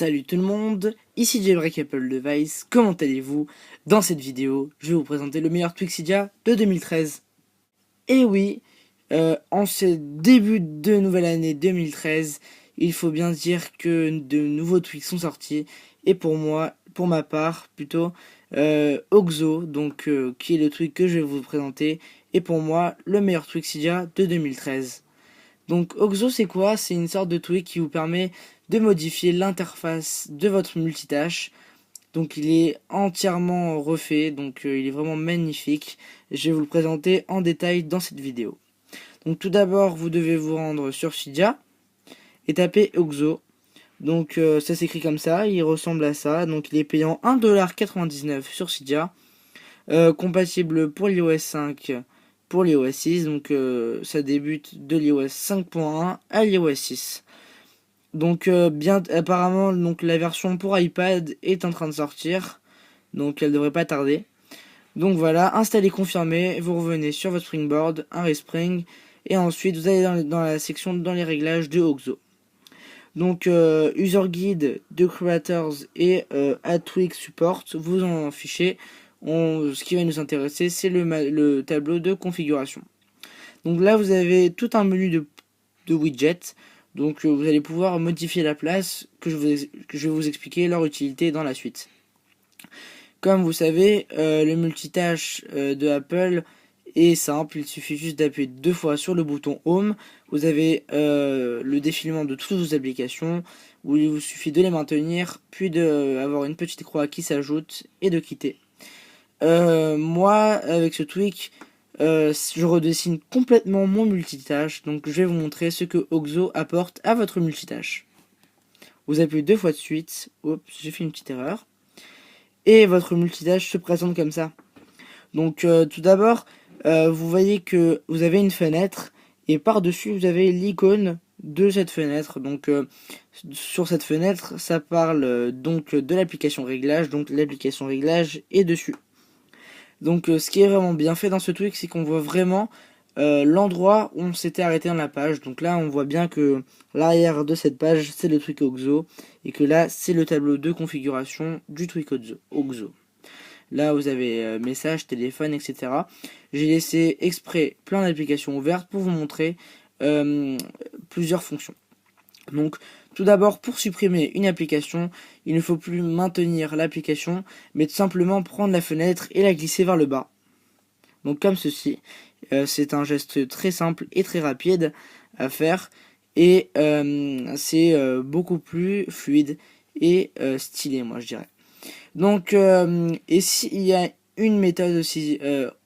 Salut tout le monde, ici Jailbreak Apple Device, comment allez-vous? Dans cette vidéo, je vais vous présenter le meilleur Twixidia de 2013. Et oui, en ce début de nouvelle année 2013, il faut bien dire que de nouveaux tweaks sont sortis. Et pour moi, pour ma part, plutôt, Oxo, donc qui est le tweak que je vais vous présenter, est pour moi le meilleur Twixidia de 2013. Donc Oxo c'est quoi? C'est une sorte de tweak qui vous permet de modifier l'interface de votre multitâche. Donc il est entièrement refait, donc il est vraiment magnifique. Je vais vous le présenter en détail dans cette vidéo. Donc tout d'abord vous devez vous rendre sur Cydia et taper Oxo. Donc ça s'écrit comme ça, il ressemble à ça. Donc il est payant 1,99$ sur Cydia. Compatible pour l'iOS 5, pour l'iOS 6, donc ça débute de l'iOS 5.1 à l'iOS 6. Donc bien apparemment donc la version pour iPad est en train de sortir, donc elle devrait pas tarder. Donc voilà, installer confirmé, vous revenez sur votre Springboard, un respring, et ensuite vous allez dans la section dans les réglages de Oxo. Donc user guide de creators et AdTweak support, vous en fichez. Ce qui va nous intéresser, c'est le tableau de configuration. Donc là, vous avez tout un menu de widgets. Donc vous allez pouvoir modifier la place que je vais vous expliquer leur utilité dans la suite. Comme vous savez, le multitâche de Apple est simple. Il suffit juste d'appuyer 2 fois sur le bouton Home. Vous avez le défilement de toutes vos applications, où il vous suffit de les maintenir, puis d'avoir une petite croix qui s'ajoute et de quitter. Moi, avec ce tweak, je redessine complètement mon multitâche. Donc je vais vous montrer ce que Oxo apporte à votre multitâche. Vous appuyez 2 fois de suite. Oups, j'ai fait une petite erreur. Et votre multitâche se présente comme ça. Donc tout d'abord, vous voyez que vous avez une fenêtre. Et par-dessus, vous avez l'icône de cette fenêtre. Donc sur cette fenêtre, ça parle donc de l'application réglage. Donc l'application réglage est dessus. Donc ce qui est vraiment bien fait dans ce tweak, c'est qu'on voit vraiment l'endroit où on s'était arrêté dans la page. Donc là on voit bien que l'arrière de cette page c'est le tweak Oxo, et que là c'est le tableau de configuration du tweak Oxo. Là vous avez messages, téléphone, etc. J'ai laissé exprès plein d'applications ouvertes pour vous montrer plusieurs fonctions. Donc tout d'abord, pour supprimer une application, il ne faut plus maintenir l'application, mais tout simplement prendre la fenêtre et la glisser vers le bas. Donc comme ceci, c'est un geste très simple et très rapide à faire, et c'est beaucoup plus fluide et stylé, moi je dirais. Donc, et s'il y a une méthode aussi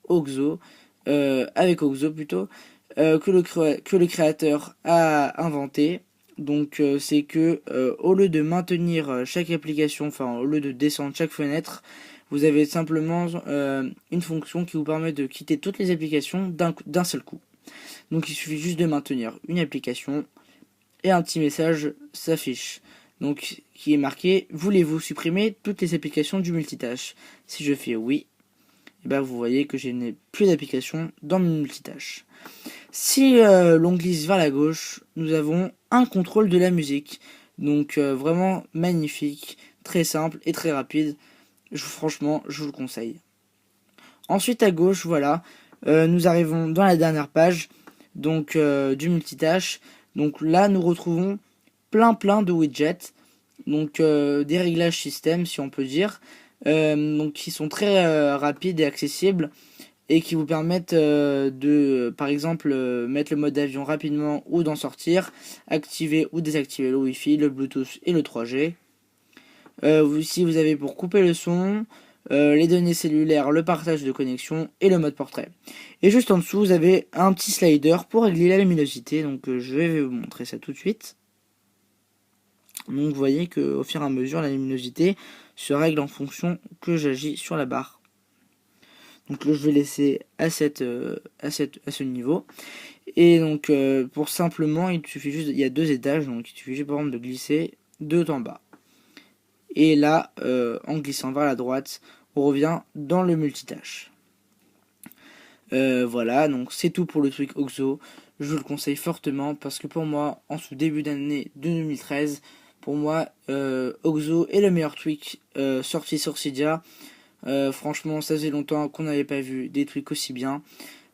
Oxo, avec Oxo plutôt, que le créateur a inventé. Donc c'est que au lieu de maintenir chaque application, enfin au lieu de descendre chaque fenêtre, vous avez simplement une fonction qui vous permet de quitter toutes les applications d'un seul coup. Donc il suffit juste de maintenir une application et un petit message s'affiche. Donc qui est marqué: voulez-vous supprimer toutes les applications du multitâche? Si je fais oui, et ben vous voyez que je n'ai plus d'applications dans mon multitâche. Si l'on glisse vers la gauche, nous avons un contrôle de la musique. Donc vraiment magnifique, très simple et très rapide. Franchement, je vous le conseille. Ensuite à gauche, voilà, nous arrivons dans la dernière page donc du multitâche. Donc là, nous retrouvons plein de widgets, donc des réglages système si on peut dire, donc qui sont très rapides et accessibles, et qui vous permettent de, par exemple, mettre le mode avion rapidement ou d'en sortir, activer ou désactiver le Wi-Fi, le Bluetooth et le 3G. Ici, vous avez pour couper le son, les données cellulaires, le partage de connexion et le mode portrait. Et juste en dessous, vous avez un petit slider pour régler la luminosité. Donc, je vais vous montrer ça tout de suite. Donc, vous voyez qu'au fur et à mesure, la luminosité se règle en fonction que j'agis sur la barre. Donc là, je vais laisser à ce niveau. Et donc pour simplement, il suffit juste, il y a 2 étages, donc il suffit juste par exemple de glisser de haut en bas. Et là, en glissant vers la droite, on revient dans le multitâche. Voilà, donc c'est tout pour le truc Oxo. Je vous le conseille fortement parce que pour moi, en ce début d'année 2013, Pour moi, Oxo est le meilleur tweak sorti sur Cydia. Franchement, ça faisait longtemps qu'on n'avait pas vu des tweaks aussi bien.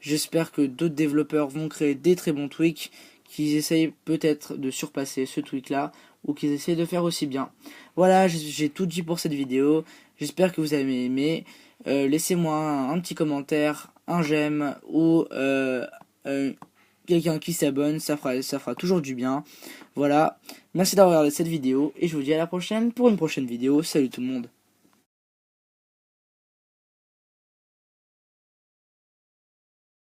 J'espère que d'autres développeurs vont créer des très bons tweaks, qu'ils essayent peut-être de surpasser ce tweak là, ou qu'ils essayent de faire aussi bien. Voilà, j'ai tout dit pour cette vidéo. J'espère que vous avez aimé. Laissez-moi un petit commentaire, un j'aime, ou quelqu'un qui s'abonne, ça fera toujours du bien. Voilà, merci d'avoir regardé cette vidéo, et je vous dis à la prochaine pour une prochaine vidéo. Salut tout le monde.